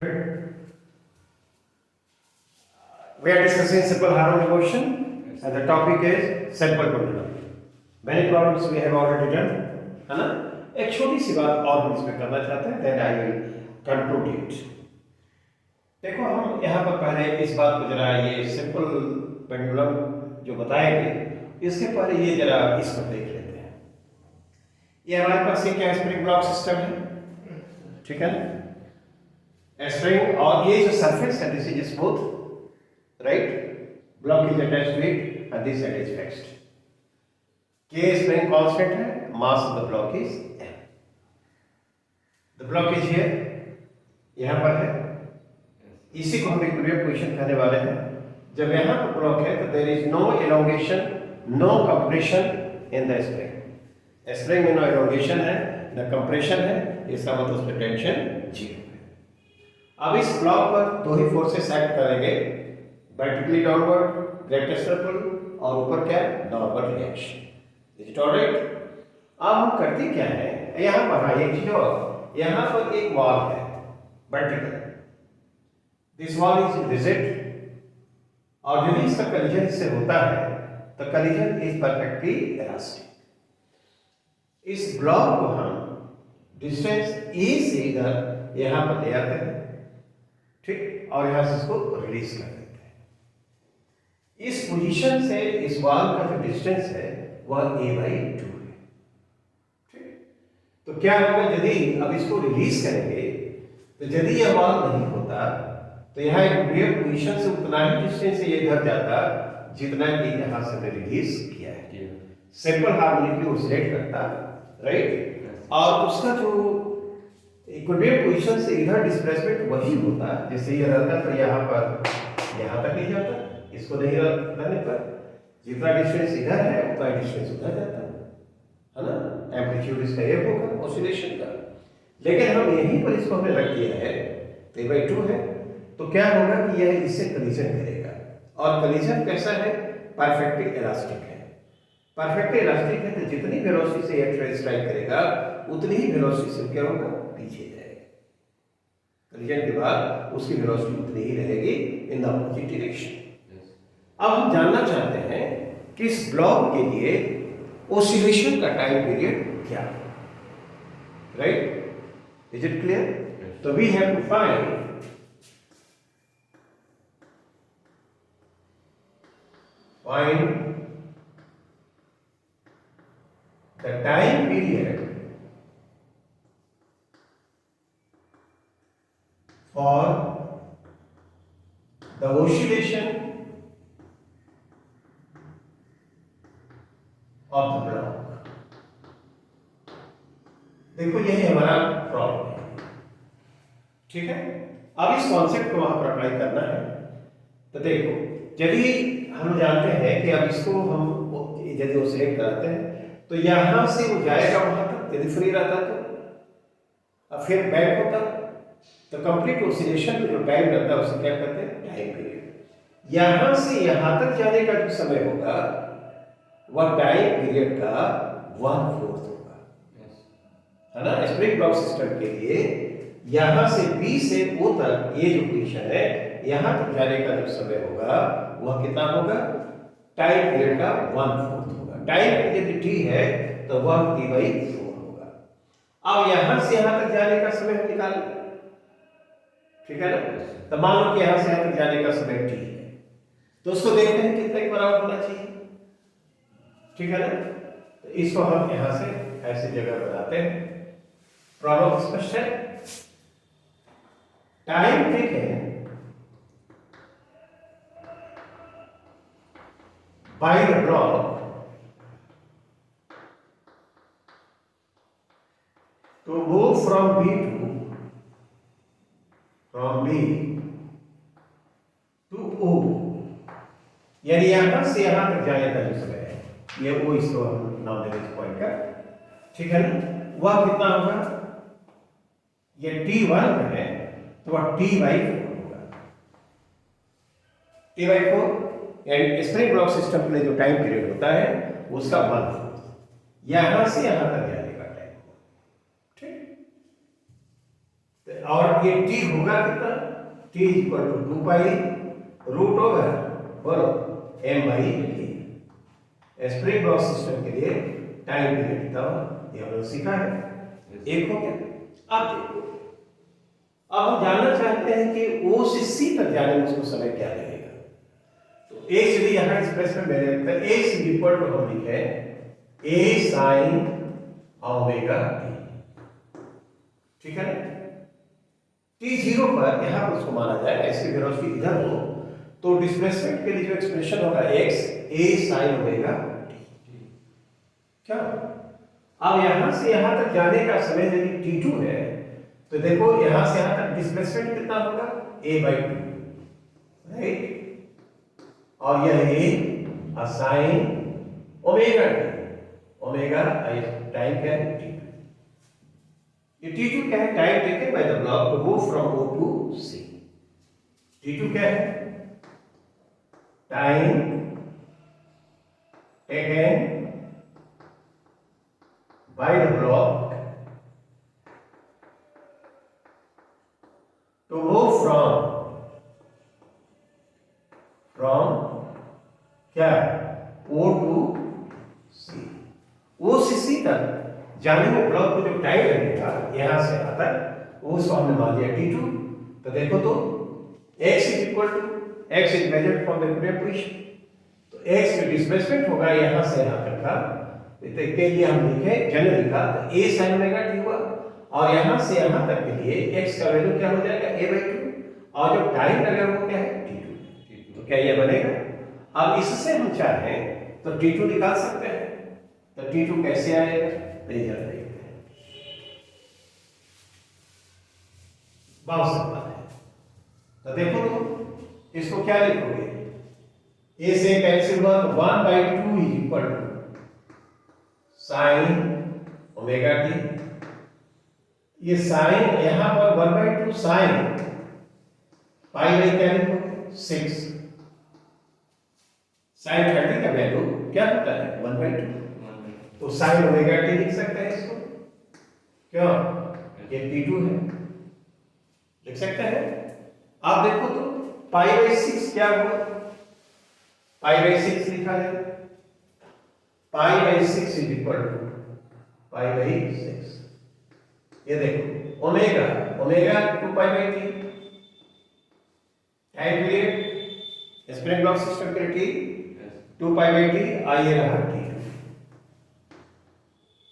We are discussing simple harmonic motion and the topic is simple pendulum. Many problems we have already done, है ना? एक छोटी सी बात और हम इसमें करना चाहते हैं, then I will conclude it. देखो हम यहाँ पर पहले इस बात को जरा ये सिंपल पेंडुलम जो बताएंगे इसके पहले ये जरा इसको देख लेते हैं। ये हमारे पास ये क्या स्प्रिंग ब्लॉक सिस्टम है, ठीक है ना? स्प्रिंग और ये जो सरफेस है this is smooth, right? Block is attached to it and this side is fixed. K spring constant है, mass of the block is M. The block is here, यहाँ पर है, इसी को हम इक्विलिब्रियम पोजीशन कहने वाले हैं। जब यहाँ पर ब्लॉक है तो there is no elongation, no compression in the spring. Spring में no elongation है, न compression है, इसका मतलब उस पर टेंशन 0 है। अब इस ब्लॉक पर दो ही फोर्सेस एक्ट करेंगे, vertically downward, gravitational pull और ऊपर क्या downward reaction. Is it alright? अब हम करते क्या है, यहाँ पर हाँ एक चीज और, यहाँ पर एक वॉल है vertical. This wall is rigid और यदि इसका collision इससे होता है तो collision is perfectly elastic. इस ब्लॉक को हम डिस्टेंस E से इधर यहाँ पर ले आते हैं, ठीक, और यहाँ से इसको रिलीज कर देते हैं। इस पोजीशन से इस वॉल का जो डिस्टेंस है वह a/2 है, ठीक। तो क्या होगा यदि अब इसको रिलीज करेंगे तो यदि यह वॉल नहीं होता तो यहाँ एक वेव पोजीशन से उतना ही डिस्टेंस ये इधर जाता जितना कि यहाँ से हमने रिलीज किया है। सिंपल हार्मोनिकली ऑसिलेट करता, राइट, और उसका जो इक्विलिब्रियम पोजीशन से इधर डिस्प्लेसमेंट वही होता जैसे ये रहता तो यहाँ पर यहाँ तक नहीं जाता, इसको नहीं रहने पर जितना डिस्टेंस इधर है उतना डिस्टेंस उधर जाता है ना, एम्पलीट्यूड इसका ये होगा ऑसिलेशन का। लेकिन हम यहीं पर इसको हमने रख दिया है a/2 है, तो क्या होगा कि यह इससे कलीजन करेगा और कलीजन कैसा है, परफेक्टली इलास्टिक है। परफेक्टली इलास्टिक है तो जितनी वेलोसिटी से यह स्ट्राइक करेगा उतनी ही वेलोसिटी से क्या होगा, पीछे जाएगा। कलीजन के बाद उसकी वेलोसिटी उतनी ही रहेगी इन द अपोजिट डायरेक्शन। अब हम जानना चाहते हैं कि इस ब्लॉक के लिए ऑसिलेशन का टाइम पीरियड क्या है, राइट? Is it clear? तो we have to find the time period for the oscillation of the block. देखो यही हमारा प्रॉब्लम है, ठीक है। अब इस कॉन्सेप्ट को वहां पर अप्लाई करना है। तो देखो यदि हम जानते हैं कि अब इसको हम यदि ऑसिलेट कराते हैं तो यहां से वो जाएगा वहां तक, यदि फ्री रहता तो अब फिर बैक होता तो कंप्लीट ऑसिलेशन में जो टाइम लगता है उसे क्या कहते हैं, टाइम पीरियड। यहां से यहां तक जाने का जो समय होगा वह टाइम पीरियड का 1/4 होगा, है ना। स्प्रिंग ब्लॉक सिस्टम के लिए यहां से B से O तक ये जो पोजीशन है यहां तक जाने का जो समय होगा वह कितना होगा, टाइम पीरियड का 1/4 होगा। टाइम पीरियड T है तो वह T/4 होगा। अब यहां से यहां तक जाने का समय हम निकालें, ठीक है ना। तो मान लो कि यहां से यहां तक जाने का समय T है तो उसको देखते हैं कितने के बराबर होना चाहिए, ठीक है ना। तो इसको हम यहां से ऐसी जगह बनाते हैं। प्रॉब्लम स्पष्ट है। Time taken by the block to move from B to O, यानी यहां से यहां तक जाने का जो समय है ये वो इसको हम नाम देंगे इस पॉइंट का, ठीक है ना। वह कितना होगा, ये T1 है तो वह T/4 होगा। T/4 and spring block system के लिए जो टाइम पीरियड होता है उसका 1/4 यहां से यहां तक जाने का टाइम, ठीक। तो और ये टी होगा कितना, T equal to 2 pi root over बोलो m by k। Spring block system के लिए टाइम पीरियड कितना होगा ये हमने सीखा है, एक हो गया। अब देखो, अब हम जानना चाहते हैं कि O से C तक जाने में उसको समय क्या लगेगा। तो A से यहाँ एक्सप्रेशन में रहता है A से इक्वल टू हम लिखे A sin ओमेगा t, ठीक है ना। t0 पर यहाँ पर उसको माना जाए इसकी वेलोसिटी इधर हो तो डिस्प्लेसमेंट के लिए जो एक्सप्रेशन होगा x A sin omega t, क्या। अब यहां से यहां तक जाने का समय यदि t2 है तो देखो यहां से यहां तक डिस्प्लेसमेंट कितना होगा a/2, राइट। और यह a sin omega t, omega time क्या है t2। ये t2 क्या है, time taken by the block to move from O to C। t2 क्या है, time taken by the block to move from क्या O to C। O से C तक जाने में ब्लॉक को जो टाइम लगेगा यहां से यहां तक वो उसको हमने मान लिया t2। तो देखो तो x is measured from the equilibrium position, तो x में डिस्प्लेसमेंट होगा यहां से यहां तक का, के लिए हम लिखे जनरल लिखा तो a sin ओमेगा t हुआ, और यहां से यहां तक के लिए x का वैल्यू क्या हो जाएगा a/2, और जो टाइम लगा वो क्या है t2। तो क्या ये बनेगा, अब इससे हम चाहें तो t2 निकाल सकते हैं, तो t2 कैसे आएगा नहीं जरा देखते हैं। बहुत सिंपल है, तो देखो तो इसको क्या लिखोगे, a से कैंसिल हुआ तो 1/2 is equal to sine omega T. ये साइन यहां पर 1/2 साइन पाई बाई क्या लिखोगे 6। साइन 30 का वैल्यू क्या होता है 1/2, तो साइन ओमेगा टी लिख सकते हैं इसको, क्यों ये t2 है, लिख सकते हैं। आप देखो तो π/6 क्या हुआ, π/6 लिखा है, π/6 इज इक्वल टू π/6। ये देखो omega 2π/t, time period spring block system के लिए t 2π/t, आइए रहा t2,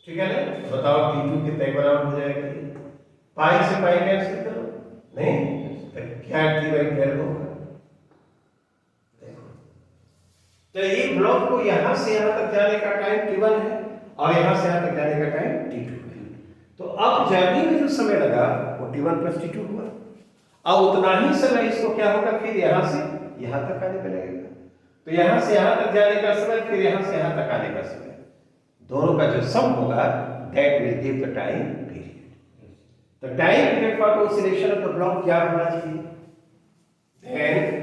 ठीक है ना। बताओ t2 कितने बराबर हो जाएगा, पाई से पाई कैंसिल करो, नहीं तो क्या t/12 होगा। तो ये ब्लॉक को यहां से यहां तक जाने का टाइम t1 है और यहां से यहां तक जाने का टाइम t2 है। तो अब जर्नी में जो समय लगा वो t1 + t2 हुआ, अब उतना ही समय इसको क्या होगा फिर यहां से यहां तक आने में लगेगा, तो यहां से यहां तक जाने का समय फिर यहां से यहां तक आने का समय, दोनों का जो सम होगा that will give the time period. तो time period for oscillation of the block क्या होना चाहिए, then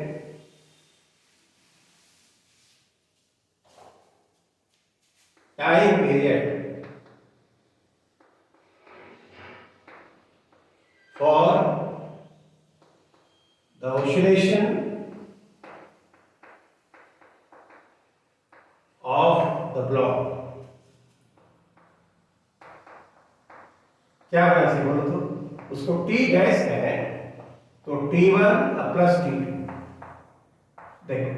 time period for the oscillation of the block क्या होना चाहिए बोलो तो, उसको t डैश है तो t1 + t2। देखो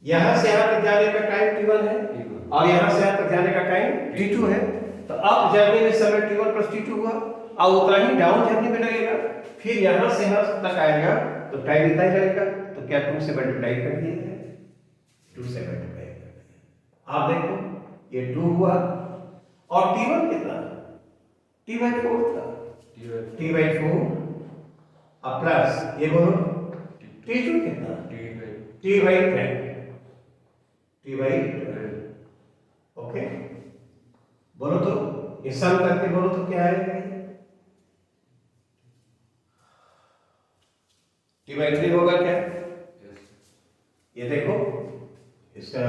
यहां से यहां तक जाने का टाइम t1 है और यहां से यहां तक जाने का टाइम t2 है, तो अब जर्नी में समय t1 + t2 हुआ, और उतना ही डाउन जर्नी में लगेगा, फिर यहां से यहां तक आएगा तो टाइम इतना ही लगेगा, तो क्या 2 से मल्टीप्लाई कर दिए थे, 2 से मल्टीप्लाई कर दिया। आप देखो ये 2 हुआ और t1 कितना t/4 था, t/4 और प्लस ये बोलो t2 कितना t/10, ओके। बोलो तो ये सम करके बोलो तो क्या आएगा, t/3 होगा क्या, ये देखो इसका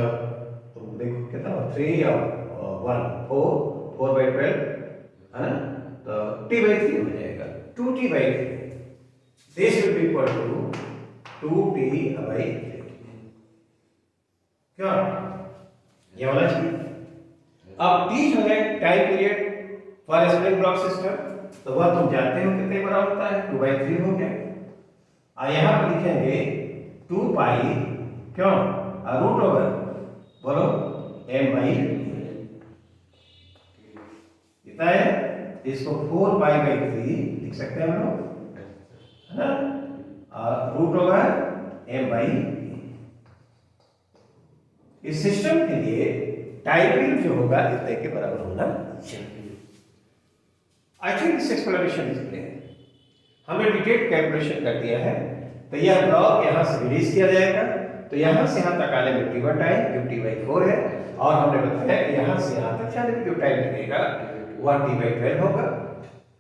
तुम देखो कितना 3 और 1 4 4/12 है ना, तो t/3 हो जाएगा 2t/3. This will be equal to 2t/3. क्या ये होना चाहिए। अब t जो है time period for spring block system, तो वह तुम जानते हो कितने बराबर होता है, 2/3 हो गया। और यहाँ पर लिखेंगे 2 पाई क्यों रूट ओवर बोलो m/3 कितना है, इसको 4π/3 लिख सकते हैं हम लोग, है ना, रूट ओवर m/3। इस सिस्टम के लिए टाइम पीरियड जो होगा इतने के बराबर होना चाहिए। आई think this explanation is clear. हमने डिटेल कैलकुलेशन कर दिया है, तो यह ब्लॉक यहाँ से रिलीज किया जाएगा, तो यहाँ से यहाँ तक आने में t1 टाइम जो t/4 है, और हमने बताया कि यहाँ से यहाँ तक जाने में जो टाइम लगेगा वह t/12 होगा।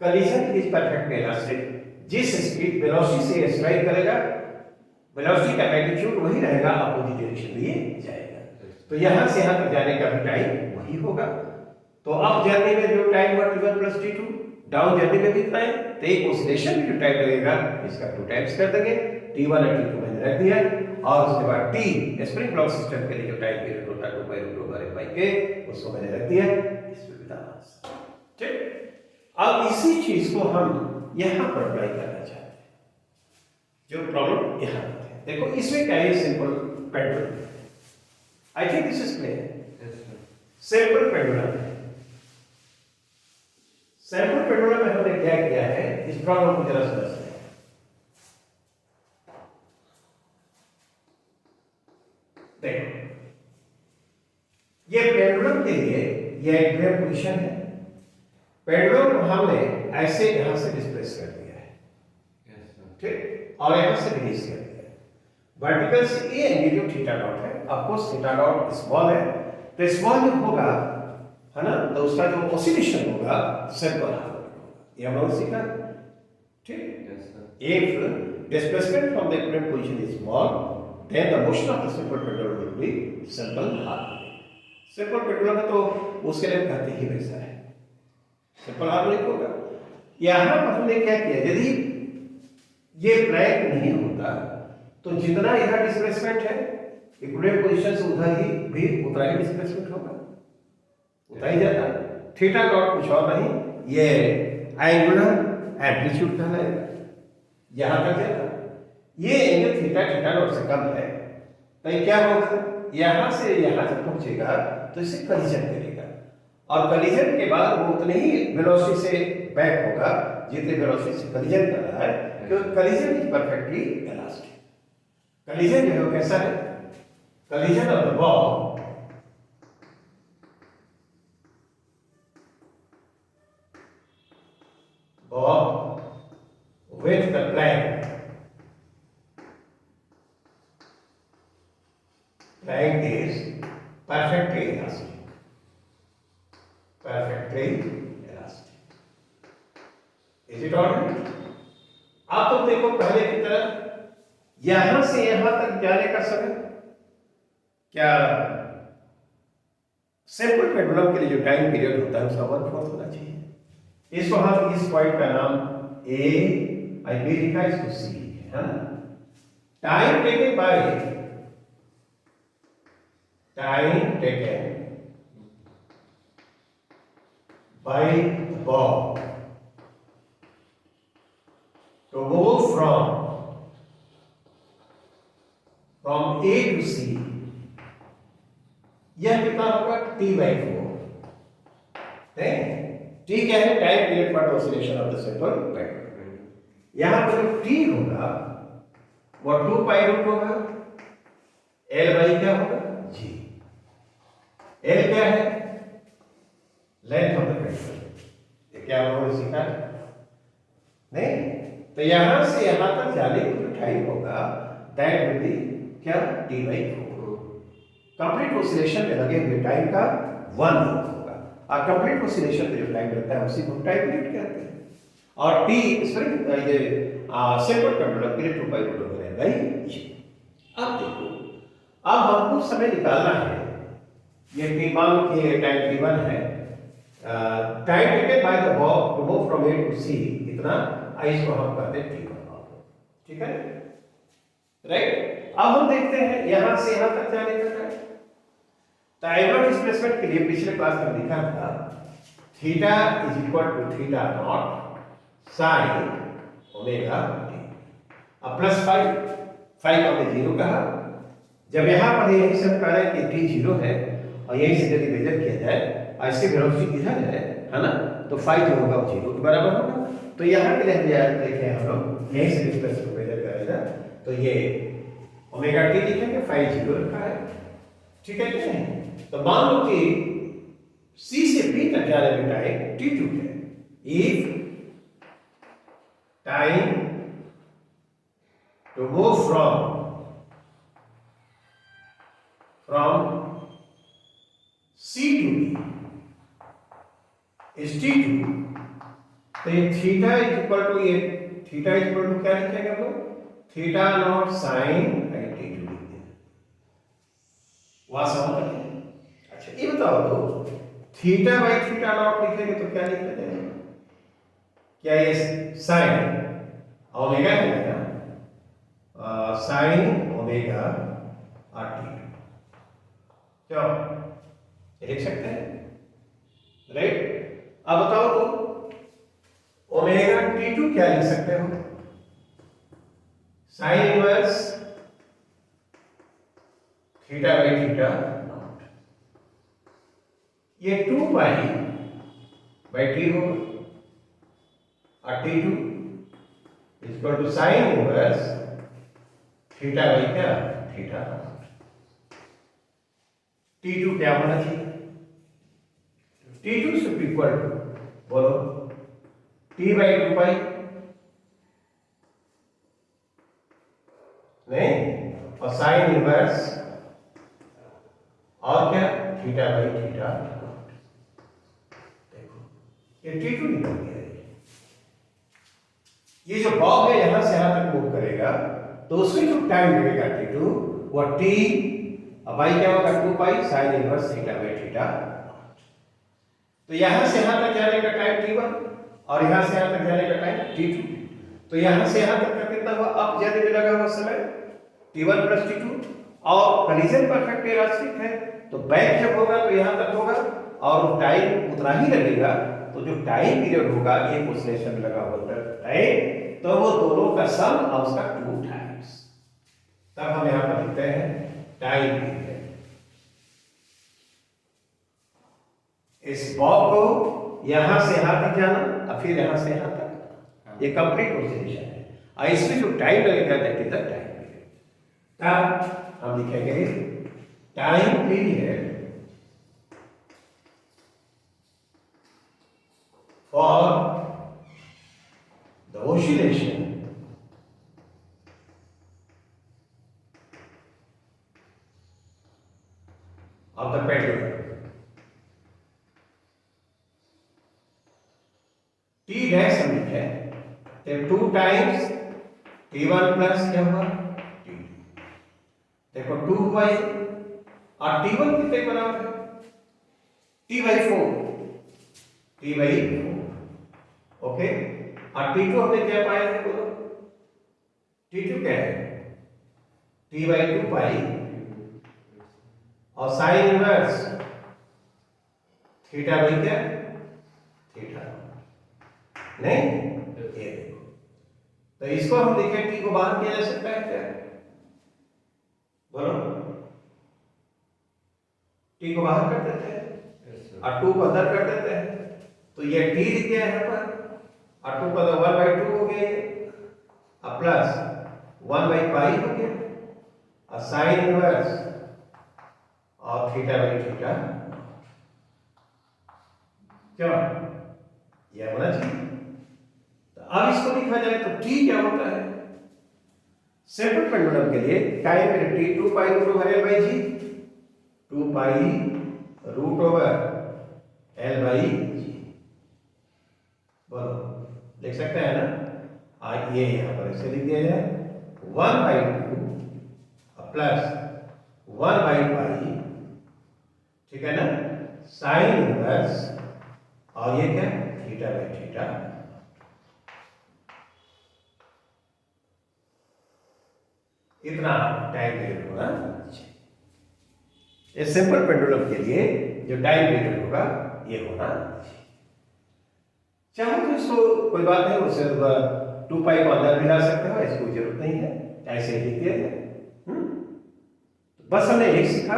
कलीजन इज परफेक्ट इलास्टिक, जिस स्पीड वेलोसिटी से स्ट्राइक करेगा वेलोसिटी का मैग्नीट्यूड वही रहेगा, अपोजिट डायरेक्शन में ये जाएगा, तो यहाँ से यहाँ तक जाने का भी टाइम वही होगा। तो अप जर्नी में जो टाइम हुआ t1 + t2, डाउन जर्नी में कितना है, तो एक ऑसिलेशन में जो टाइम लगेगा इसका 2 टाइम्स कर देंगे, t1 और t2 मैंने रख दिया, और उसके बाद t स्प्रिंग ब्लॉक सिस्टम के लिए जो टाइम पीरियड होता है 2π√m/k उसको मैंने रख दिया, इस पे बता ठीक। अब इसी चीज को हम यहाँ पर अप्लाई करना चाहते हैं, जो प्रॉब्लम यहाँ पर है। देखो इसमें क्या है, simple pendulum, I think this is clear. Simple pendulum है, सैंपल पेंडुलम में हमने क्या किया है, इस प्रॉब्लम को जरा समझते हैं। देखो ये पेंडुलम के लिए यह एक वेव पोजीशन है, पेंडुलम को हमने ऐसे यहां से डिस्प्लेस कर दिया है, ठीक, और यहां से रिलीज कर दिया है वर्टिकल से। ये एंगल जो थीटा डॉट है, of course theta dot small है, तो स्मॉल जो होगा है ना, तो उसका जो ऑसिलेशन होगा सर्कुलर हार्मोनिक होगा, ये हम लोग सीखा ठीक। If displacement from the equivalent position is small, then the motion of the simple pendulum will be simple harmonic. Simple pendulum है तो उसके लिए कहते ही वैसा है, सिंपल हार्मोनिक होगा। यहां पर हमने क्या किया, यदि ये ब्लैक नहीं होता तो जितना यहां डिस्प्लेसमेंट है इक्विवेलेंट पोजीशन से उधर ही भी उतना ही डिस्प्लेसमेंट होगा, उतना ही जाता। थीटा डॉट कुछ और नहीं, ये एंगुलर एम्पलीट्यूड कहलाएगा, यहां तक जाता। ये एंगल थीटा डॉट से कम है, तो ये क्या होगा, यहां से यहां तक पहुंचेगा तो इसे कलीजन करेगा, और कलीजन के बाद वो उतने ही वेलोसिटी से बैक होगा जितने वेलोसिटी से कलीजन कर रहा है, क्योंकि collision is perfectly elastic. Collision जो है कैसा है, collision of the ball with the plank. Plank is perfectly elastic. Perfectly elastic. Is it all right? अब तुम देखो पहले की तरह यहां से यहां तक जाने का समय क्या, सिंपल पेंडुलम के लिए जो टाइम पीरियड होता है उसका 1/4 होना चाहिए। इसको हम इस पॉइंट का नाम ए आई बी लिखा, इसको सी है ना। Time taken by ball to move from A to C, यह कितना होगा t/4। t क्या है, time period for oscillation of the simple pendulum. यहां पर जो t होगा वो 2π होगा, l क्या होगा g, l क्या है लेंथ ऑफ द पेंडुलम, ये क्या हमने सीखा नहीं। तो यहां से यहां तक जाने का जो टाइम होगा दैट विल बी क्या t/4। कंप्लीट ऑसिलेशन में लगे हुए टाइम का 1 होगा, और कंप्लीट ऑसिलेशन में जो टाइम लगता है उसी को टाइम पीरियड कहते हैं। और t स्प्रिंग ये सिंपल पेंडुलम के लिए 2π रहेगा ही। अब देखो, अब हमको समय निकालना है, ये t1 के टाइम t1 है, time taken by the ball to move from A to C इतना, इसको हम कहते हैं T1। ठीक है, राइट। अब हम देखते हैं यहां से यहां तक जाने का टाइम। टाइम डिस्प्लेसमेंट के लिए पिछले क्लास में लिखा था theta is equal to theta naught sine omega T. अब प्लस 5 को हमने जीरो कहा। जब यहां पर यही सब कह रहे हैं कि टी जीरो है और यही से यदि मेजर किया जाए और इसकी वेलोसिटी इधर है ना, तो 5 जो होगा वो जीरो के बराबर होगा। तो यहाँ के लिए हम याद देखें हम लोग यही से डिस्टेंस को मेजर करेगा तो ये ओमेगा टी लिखेंगे, 5 जीरो रखा है। ठीक है कि नहीं? तो मान लो कि सी से बी तक जाने में टाइम t2 है। If time to move from C to B is T2, तो ये थीटा इज इक्वल टू ये थीटा इज इक्वल टू क्या लिखेंगे हम लोग? Theta naught sign by T2 लिख देंगे। वहां समझ रहे? अच्छा ये बताओ तो थीटा बाई थीटा नॉट लिखेंगे तो क्या लिख देंगे? क्या ये साइन ओमेगा है ना, साइन ओमेगा आर T2 क्या लिख सकते हैं, राइट। अब बताओ तो ओमेगा T2 क्या लिख सकते हो? Sine inverse theta by theta naught, ये 2 पाई बाई टी होगा और T2 equal to sine inverse theta by क्या थीटा नॉट। T2 क्या होना चाहिए? T2 should be equal to बोलो T बाई 2 पाई, नहीं, और साइन इनवर्स और क्या थीटा बाई थीटा। देखो ये T2 निकल गया है। ये जो बॉब है यहां से यहां तक मूव करेगा तो उसमें जो टाइम लगेगा T2 वो T पाई क्या होगा 2 pi sine inverse theta by theta. तो यहां से यहां तक जाने का टाइम T1 और यहां से यहां तक जाने का टाइम T2। तो यहां से यहां तक का कितना हुआ? अब जाने में लगा हुआ समय T1 प्लस T2 और कंडीशन परफेक्ट इलास्टिक है तो बैक जब होगा तो यहां तक होगा और टाइम उतना ही लगेगा। तो जो टाइम पीरियड होगा एक ऑसिलेशन में लगा हुआ टाइम तो वो दोनों का सम और उसका 2 टाइम्स। तब हम यहां पर लिखते हैं टाइम पीरियड। इस बॉब को यहां से यहां तक जाना और फिर यहां से यहां तक, ये कंप्लीट ऑसिलेशन है और इसमें जो टाइम लगेगा that is the time period. तब हम लिखेंगे time period for the oscillation of the pendulum. T dash हम लिखे तो 2 टाइम्स T1 प्लस क्या हुआ T2। देखो 2 हुआ ये और T1 कितने बराबर है? T by 4, T by 4। Okay, और T2 हमने क्या पाया है बोलो? T2 क्या है? T बाई 2 पाई और साइन इनवर्स थीटा बाई क्या थीटा, नहीं ये देखो। तो इसको हम लिखे T को बाहर किया जा सकता है क्या बोलो? T को बाहर कर देते हैं और 2 को अंदर कर देते हैं तो ये T लिख गया यहाँ पर और 2 का तो 1/2 हो गया और प्लस 1/पाई हो गया और साइन इनवर्स और थीटा बाई थीटा क्या यह होना चाहिए। तो अब इसको लिखा जाए तो T क्या होता है? सेपरेट पेंडुलम के लिए time period T 2 pi root over L by g, 2 pi root over L by g. बोलो लिख सकते हैं ना? ये यहां पर ऐसे लिख दिया जाए 1/2 प्लस 1/पाई, ठीक है ना, साइन इनवर्स और ये क्या थीटा बाई थीटा। इतना टाइम पीरियड होना चाहिए। इस सिंपल पेंडुलम के लिए जो टाइम पीरियड होगा ये होना चाहिए। चाहो तो इसको कोई बात नहीं, उससे 2 पाई को अंदर मिला सकते हो, इसको जरूरत नहीं है, ऐसे ही लिख दिया जाए। बस हमने एक सीखा,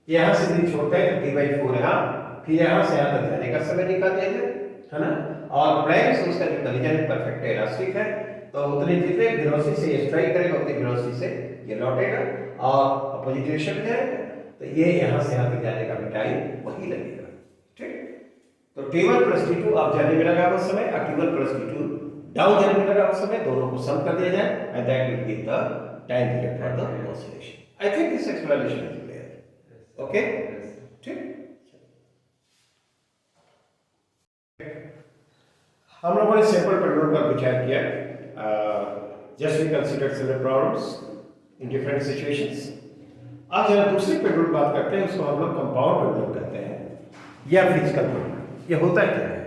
यहाँ से दिन छोड़ते हैं तो T/4 यहाँ, फिर यहाँ से यहाँ तक जाने का समय निकाल दिया जाए, है ना। और प्लैंक्स उसका जो कॉलिजन परफेक्ट इलास्टिक है, तो उतने जितने वेलोसिटी से ये स्ट्राइक करेगा उतनी वेलोसिटी से ये लौटेगा और अपोजिट डायरेक्शन में जाएगा, तो ये यहाँ से यहाँ तक जाने का भी टाइम वही लगेगा। ठीक, तो T1 + T2 आप जाने में लगा हुआ समय और T1 + T2 डाउन जाने में लगा हुआ समय, दोनों को सम कर दिया जाए and that will give the time period for the oscillation. I think this explanation is clear. Okay, ठीक। हम लोगों ने सिंपल पेंडुलम पर विचार किया। Just we considered several problems in different situations. अब जरा दूसरी पेंडुलम बात करते हैं, उसको हम लोग कंपाउंड पेंडुलम कहते हैं या फिजिकल पेंडुलम। ये होता क्या है?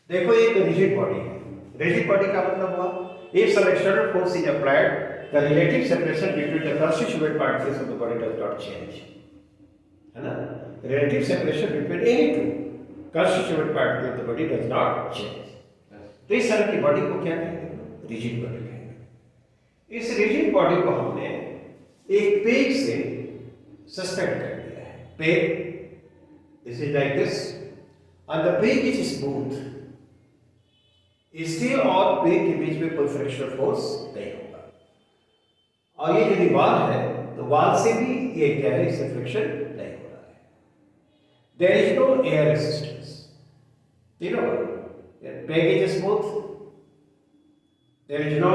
देखो, एक रिजिड बॉडी है। रिजिड बॉडी का मतलब हुआ if some external force is applied, the relative separation between the constituent particles of the body does not change, है ना। relative separation between any two constituent particles of the body does not change। तो इस तरह की body को क्या कहेंगे? Rigid body कहेंगे। इस रिजिड बॉडी को हमने एक पेग से सस्पेंड कर दिया है। Peg this is like this and the peg is smooth। इसके और पेग के बीच में कोई फ्रिक्शनल फोर्स नहीं होगा, और ये जो दीवार है तो वाल से भी ये क्या है, इससे फ्रिक्शन नहीं हो रहा है। There is no air resistance, you know, peg is smooth, there is no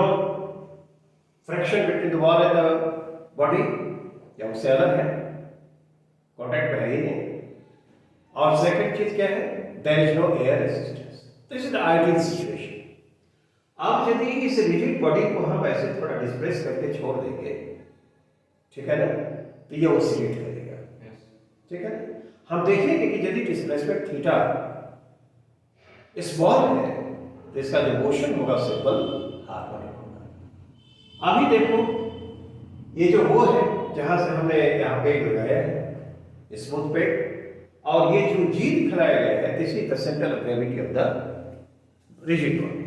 friction between the wall and the body, या उससे अलग है, कॉन्टैक्ट में है ही नहीं। और सेकंड चीज क्या है? There is no air resistance. This is the ideal situation. अब यदि इस रिजिड बॉडी को हम ऐसे थोड़ा डिस्प्लेस करके छोड़ देंगे, ठीक है ना, तो ये ऑसिलेट करेगा, ठीक है ना। हम देखेंगे कि यदि डिस्प्लेसमेंट थीटा स्मॉल है तो इसका जो मोशन होगा सिंपल हार्मोनिक होगा। अभी देखो, ये जो वो है जहां से हमने यहाँ पेग लगाया है, स्मूथ पेग, और ये जो जी दिखलाया गया है, this is the centre of gravity of the rigid body.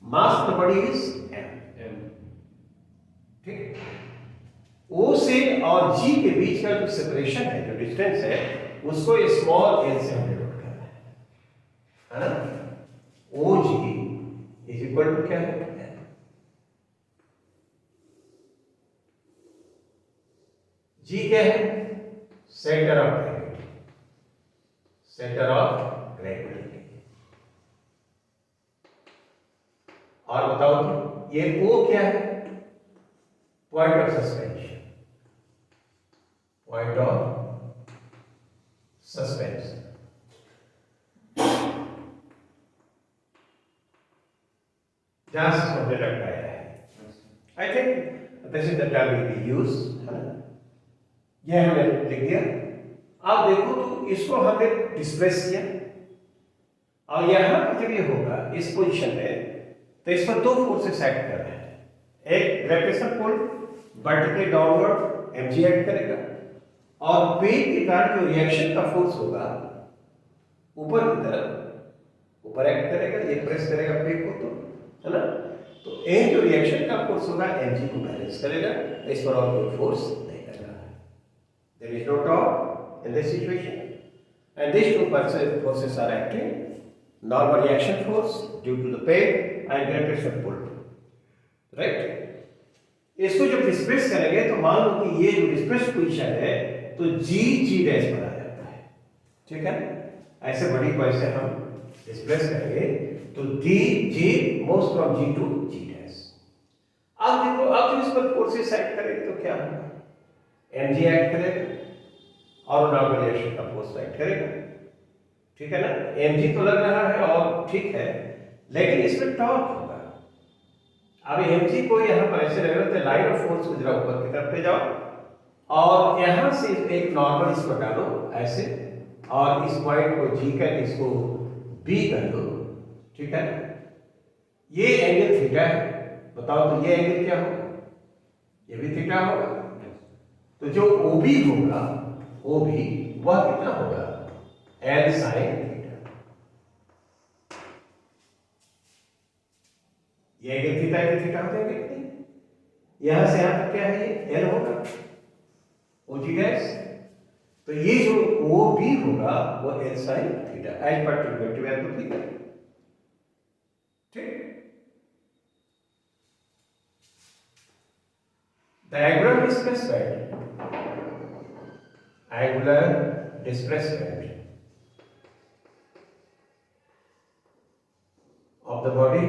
Mass of the body is m, ठीक। O से और G के बीच का जो सेपरेशन है, जो डिस्टेंस है, उसको स्मॉल n से हमने नोट करना है ना। OG इज इक्वल टू क्या है? G क्या है? Centre of gravity, centre of gravity. और बताओ तो ये O क्या है? Point of suspension, point of suspension. जहां से हमने लगाया है, आई think this is the term will be use, है ना। यह हमने लिख दिया। आप देखो तो इसको हमने डिस्प्लेस किया, और यहां पर जब ये होगा इस पोजीशन में, तो इस पर दो फोर्सेस एक्ट कर रहे हैं। एक ग्रेविटेशन पुल वर्टिकली डाउनवर्ड mg एक्ट करेगा, और पेग के कारण जो रिएक्शन का फोर्स होगा ऊपर की तरफ, ऊपर एक्ट करेगा, ये प्रेस करेगा पेग को, तो है ना। तो ए जो रिएक्शन का फोर्स होगा mg को बैलेंस करेगा, इस पर और कोई फोर्स नहीं लग रहा है। There is no torque in this situation, and these two forces are acting, normal reaction force due to the peg and gravitational pull, right। इसको जब डिस्प्लेस करेंगे तो मान लो कि ये जो डिस्प्लेस पोजीशन है तो G डैश पर आ जाता है, ठीक है। ऐसे बड़ी को ऐसे हम डिस्प्लेस करेंगे तो G moves from G to G dash. अब देखो, अब जब इस पर फोर्सेस एक्ट करेंगे तो क्या होगा? mg एक्ट करेगा और नॉर्मल रिएक्शन का फोर्स एक्ट करेगा, ठीक है ना। mg तो लग रहा है और ठीक है, लेकिन इसमें टॉर्क होगा। अब mg को यहाँ पर ऐसे लग रहा है, लाइन ऑफ फोर्स को जरा ऊपर की तरफ ले जाओ, और यहाँ से एक नॉर्मल इसको डालो ऐसे, और इस पॉइंट को G कर इसको B कर दो, ठीक है। ये एंगल थीटा है, बताओ तो ये एंगल क्या होगा? ये भी थीटा होगा। तो जो OB होगा, OB वह कितना होगा, L sin थीटा। ये अगर थीटा के थीटा हो जाएगा कितनी, यहां से यहां तक क्या है, ये L होगा, OG डैश। तो ये जो OB होगा वो L sin theta as per trigonometry value theta. ठीक, the angular displacement of the body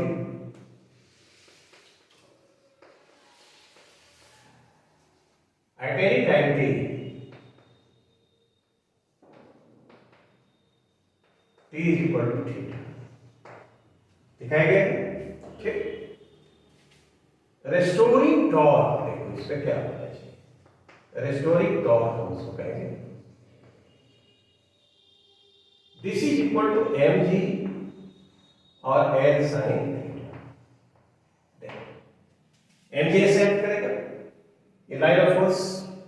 at any time t is equal to theta, दिखाया गया है। ठीक, रेस्टोरिंग टॉर्क, देखो इस पे क्या होना चाहिए, रेस्टोरिंग टॉर्क हम उसको कहेंगे, this is equal to mg और L sin थीटा। mg से हेल्प करेगा, ये लाइन ऑफ फोर्स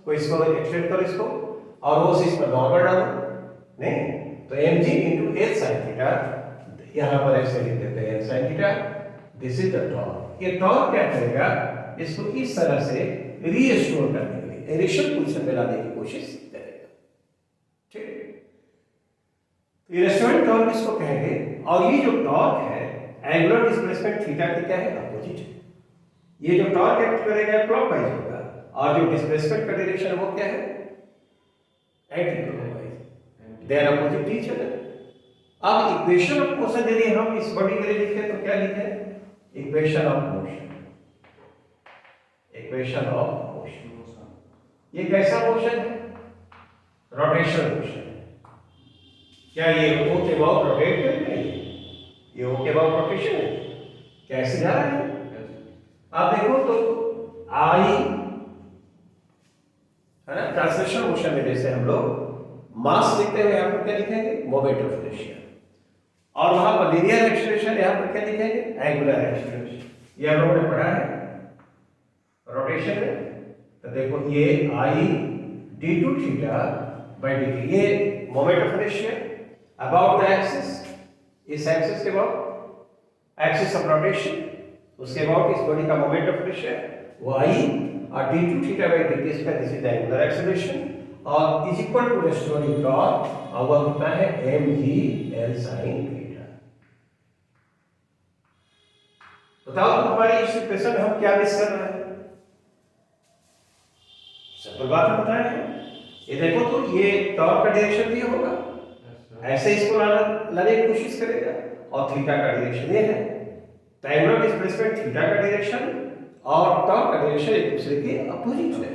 को इसको एक्सटेंड करो इसको, और वो से इस पर नॉर्मल डालो, नहीं तो mg into L sin theta, यहां पर ऐसे लिख देते हैं L sin theta, this is the torque. ये टॉर्क क्या करेगा, इसको इस तरह से रीस्टोर करने के लिए इनिशियल पोजीशन में लाने की कोशिश करेगा। ठीक, ये रेस्टोरेंट टॉर्क इसको कहेंगे, और ये जो टॉर्क है एंगुलर डिस्प्लेसमेंट थीटा की क्या है, अपोजिट है। ये जो टॉर्क एक्ट करेगा क्लॉकवाइज होगा, और जो डिस्प्लेसमेंट का डायरेक्शन है वो क्या है, anticlockwise, they are opposite each other. अब इक्वेशन ऑफ मोशन यदि हम इस बॉडी के लिए लिखें तो क्या लिखें, equation of motion, equation of motion. ये कैसा मोशन है, रोटेशन मोशन है। क्या ये O के अबाउट रोटेट कर रही है, ये O के अबाउट रोटेशन है, कैसे जा रहा है। आप देखो तो आई है ना, ट्रांसलेशन मोशन में जैसे हम लोग मास लिखते हुए यहां पर क्या लिखेंगे, मोमेंट ऑफ इनर्शिया, और वहां पर लीनियर एक्सेलरेशन यहां पर क्या लिखेंगे, एंगुलर एक्सेलरेशन। ये हम लोगों ने पढ़ा है रोटेशन में। तो देखो ये I d2 theta by dt, ये moment of inertia about the axis, इस एक्सिस के अबाउट एक्सिस ऑफ रोटेशन, उसके अबाउट इस बॉडी का मोमेंट ऑफ इनर्शिया वो आई, और d2 थीटा बाय dt इसका this is the angular acceleration, और is equal to restoring torque, और वह होता है mg L sin थीटा। बताओ तो हमारे इस इक्वेशन में हम क्या मिस कर रहे हैं, सिंपल बात बताया है। ये देखो तो ये टॉर्क का डायरेक्शन भी होगा, ऐसे इसको लाने की कोशिश करेगा, और थीटा का डायरेक्शन ये है, तो एंगुलर डिस्प्लेसमेंट थीटा का डायरेक्शन और टॉर्क का डायरेक्शन एक दूसरे के अपोजिट है।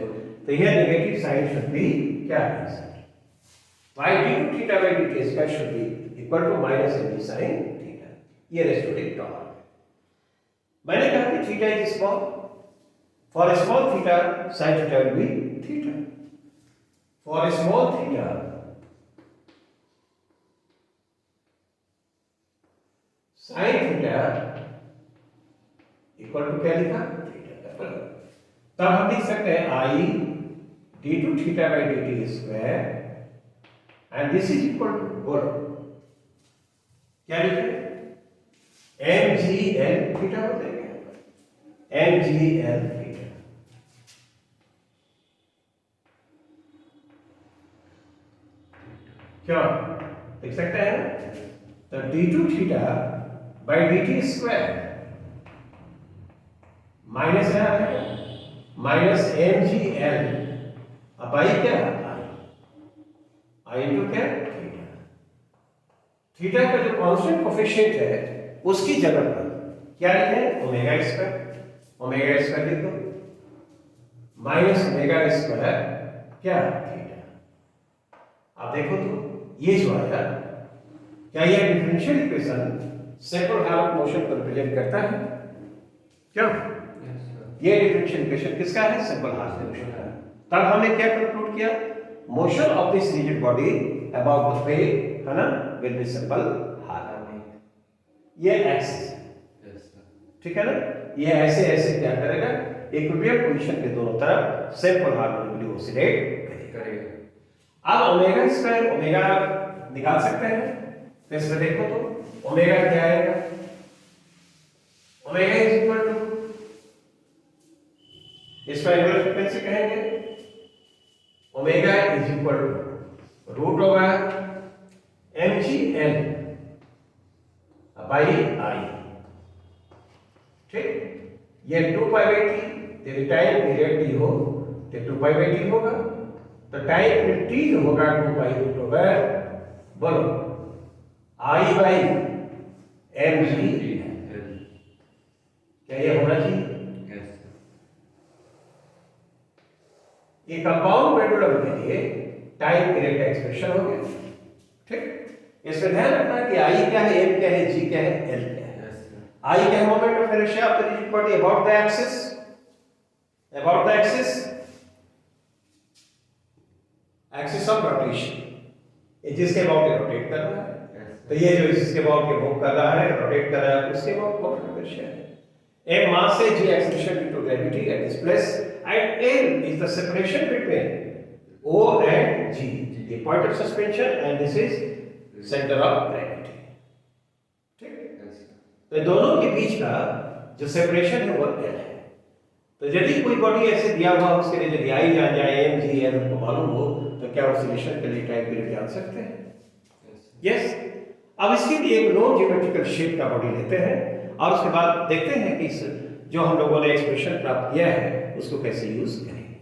तो यह नेगेटिव साइन शुड बी क्या है, y d2 theta by dt इसका should be equal to minus mg sin theta. ये रेस्टोरिंग टॉर्क है। मैंने कहा कि theta is small, for small theta sin theta will be theta, for small theta sin theta equal to क्या लिखा, theta. तब हम लिख सकते हैं I d2 theta by dt square, and this is equal to बोलो क्या लिखे, mgl थीटा हो जाएगा, mgl थीटा। क्या लिख सकते हैं, तो d2 theta by dt square minus है माइनस mgl, अब आई क्या, आई इंटू क्या, थीटा। थीटा का जो कांस्टेंट कोफिशिएंट है उसकी जगह पर क्या लिखें, ओमेगा स्क्वायर, ओमेगा स्क्वायर लिख दो, माइनस ओमेगा स्क्वायर क्या, थीटा। अब देखो तो ये जो आया, क्या यह differential equation second half motion को रिप्रेजेंट करता है, क्या ये डिफरेंशियल इक्वेशन किसका है, सिंपल हाफ मोशन का। तब हमने क्या कंक्लूड किया, motion of this rigid body about the plane है ना विल बी सिंपल हार्मोनिक, ये एक्सिस है, ठीक है ना, ये ऐसे ऐसे क्या करेगा इक्विलिब्रियम पोजीशन के दोनों तरफ सिंपल हार्मोनिकली ऑसिलेट करेगा। अब ओमेगा स्क्वायर ओमेगा निकाल सकते हैं, तो इसमें देखो तो ओमेगा क्या आएगा, ओमेगा इज इक्वल टू, इसका एंगुलर फ्रीक्वेंसी कहेंगे, omega is equal to root over mgl by I. ठीक, ये 2π/t यदि टाइम पीरियड t हो तो 2π/t होगा, तो टाइम पीरियड t जो होगा 2π रूट ओवर बोलो आई बाई mg। क्या ये होना चाहिए? ये कंपाउंड पेंडुलम के लिए टाइम पीरियड का एक्सप्रेशन हो गया। ठीक, इसमें ध्यान रखना कि आई क्या है, एम क्या है, जी क्या है, एल क्या है। आई क्या है, moment of inertia of the rigid body about the axis, about the axis, axis of rotation, ये जिसके अबाउट रोटेट कर रहा है, तो ये जो इसके अबाउट मूव कर रहा है, रोटेट कर रहा है, उसके अबाउट मोमेंट ऑफ इनर्शिया है। M mass है, G acceleration due to gravity at this place, and L is the separation between O and G, the point of suspension, and this is center of gravity. ठीक, तो दोनों के बीच का जो separation है वो L है। तो यदि कोई बॉडी ऐसे दिया हुआ उसके लिए यदि आई जान जाए M G L को मालूम हो, तो क्या ऑसिलेशन के लिए टाइम पीरियड जान सकते हैं? यस। अब इसके लिए एक नॉन ज्योमेट्रिकल शेप का बॉडी लेते हैं और उसके बाद देखते हैं कि इस जो हम लोगों ने एक्सप्रेशन प्राप्त किया है उसको कैसे यूज करेंगे।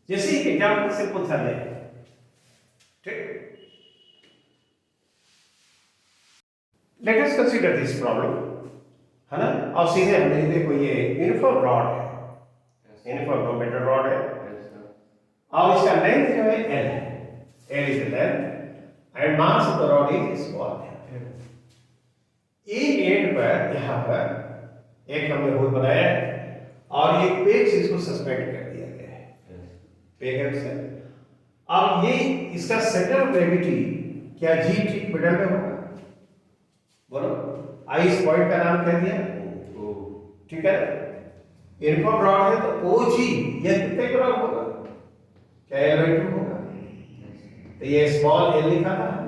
जैसे एक एग्जांपल सिंपल सा लें, ठीक, let us consider this problem, है ना, और सीधे हमने देखो ये यूनिफॉर्म रॉड है, यूनिफॉर्म मेटल रॉड है और इसका लेंथ जो है L है, L is the length and mass of the rod is small. एक एंड पर यहां पर एक हमने होल बनाया है और एक पेग से इसको सस्पेंड कर दिया गया है, पेग है से। अब ये इसका सेंटर ऑफ ग्रेविटी क्या जी ठीक मिडल में होगा, बोलो आई इस पॉइंट का नाम कह दिया, ठीक है। यूनिफॉर्म रॉड है तो ओ जी ये कितने ग्राम होगा, क्या L/2 होगा, तो ये स्मॉल l लिखा था हमने।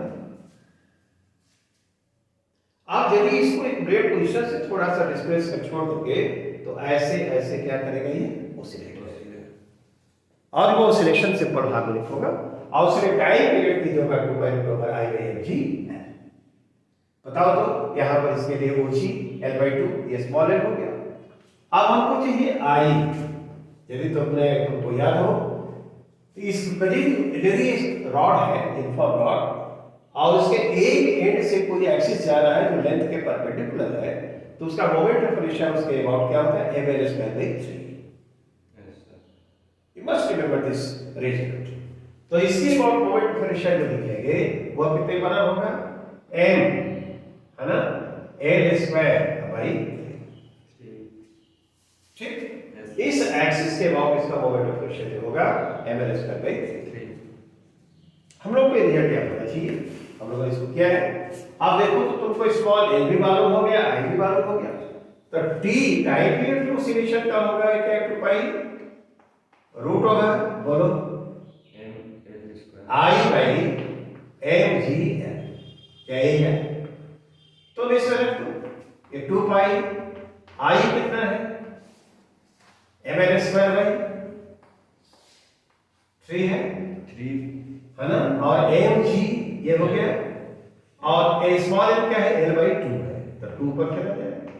आप यदि इसको एक ब्लेड पोजीशन से थोड़ा सा डिस्प्लेस कर छोड़ दोगे तो ऐसे ऐसे क्या करेगा, ये ऑसिलेट करेगा और वो ऑसिलेशन सिंपल हार्मोनिक होगा और उसके टाइम पीरियड की जो होगा 2π/i/mg। बताओ तो यहाँ पर इसके लिए OG L/2 ये स्मॉल l हो गया। अब हमको चाहिए I, यदि तुमको याद हो तो इस यदि रॉड है यूनिफॉर्म रॉड और उसके एक एंड से कोई एक्सिस जा रहा है जो लेंथ के परपेंडिकुलर है, तो उसका मोमेंट ऑफ इनर्शिया उसके अबाउट क्या होता है, mL²/3। You must remember this result. तो इसके अबाउट मोमेंट ऑफ इनर्शिया जो लिखेंगे वो कितने बना होगा, m, है ना, L²/3। ठीक, इस एक्सिस के अबाउट इसका मोमेंट ऑफ इनर्शिया जो होगा mL²/3। हम लोग को रिजल्ट क्या होना चाहिए, हम लोगों ने इसको किया है। आप देखो तो तुमको स्मॉल l भी मालूम हो गया, I भी मालूम हो गया, तो t टाइम पीरियड की ऑसिलेशन का होगा क्या, 2π रूट होगा, बोलो I/mgl, क्या यही है। तो इसमें रख दो ये 2π, I कितना है mL²/3 है, 3 है ना, और mg ये हो गया और a स्मॉल m क्या है, L/2 है, तो 2 पर चला जाएगा,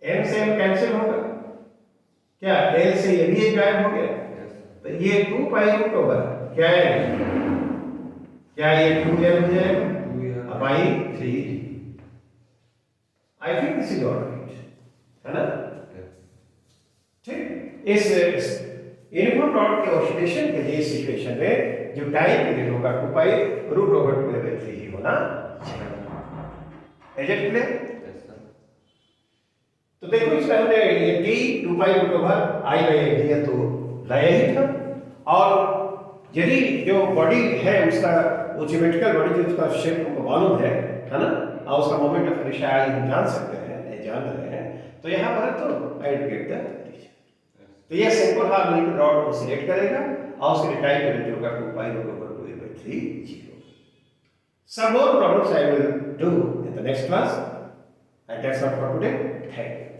m से m कैंसिल होगा, क्या L से ये भी गायब हो गया, तो ये 2π रूट होगा क्या है, क्या ये 2l हो जाएगा अब I/3। I think this is alright, है ना। ठीक, इस यूनिफॉर्म रॉड के ऑसिलेशन के लिए सिचुएशन में जो टाइम पीरियड होगा 2π रूट ओवर 2/3 ही होना चाहिए। Is it clear? तो देखो इसमें हमने ये t 2π रूट ओवर i/mg तो लाया ही था, और यदि जो बॉडी है उसका वो ज्योमेट्रिकल बॉडी जो उसका शेप हमको मालूम है ना, और उसका मोमेंट ऑफ इनर्शिया हम जान सकते हैं, नहीं जान रहे हैं, तो यहाँ पर है तो I will get the reason. तो यह सिंपल हार्मोनिक रॉड को सिलेक्ट करेगा और उसके लिए टाइम यूनिट होगा 2 पाई over 2a/3 0। Some more problems I will do in the next class, and that's all for today. Thank you.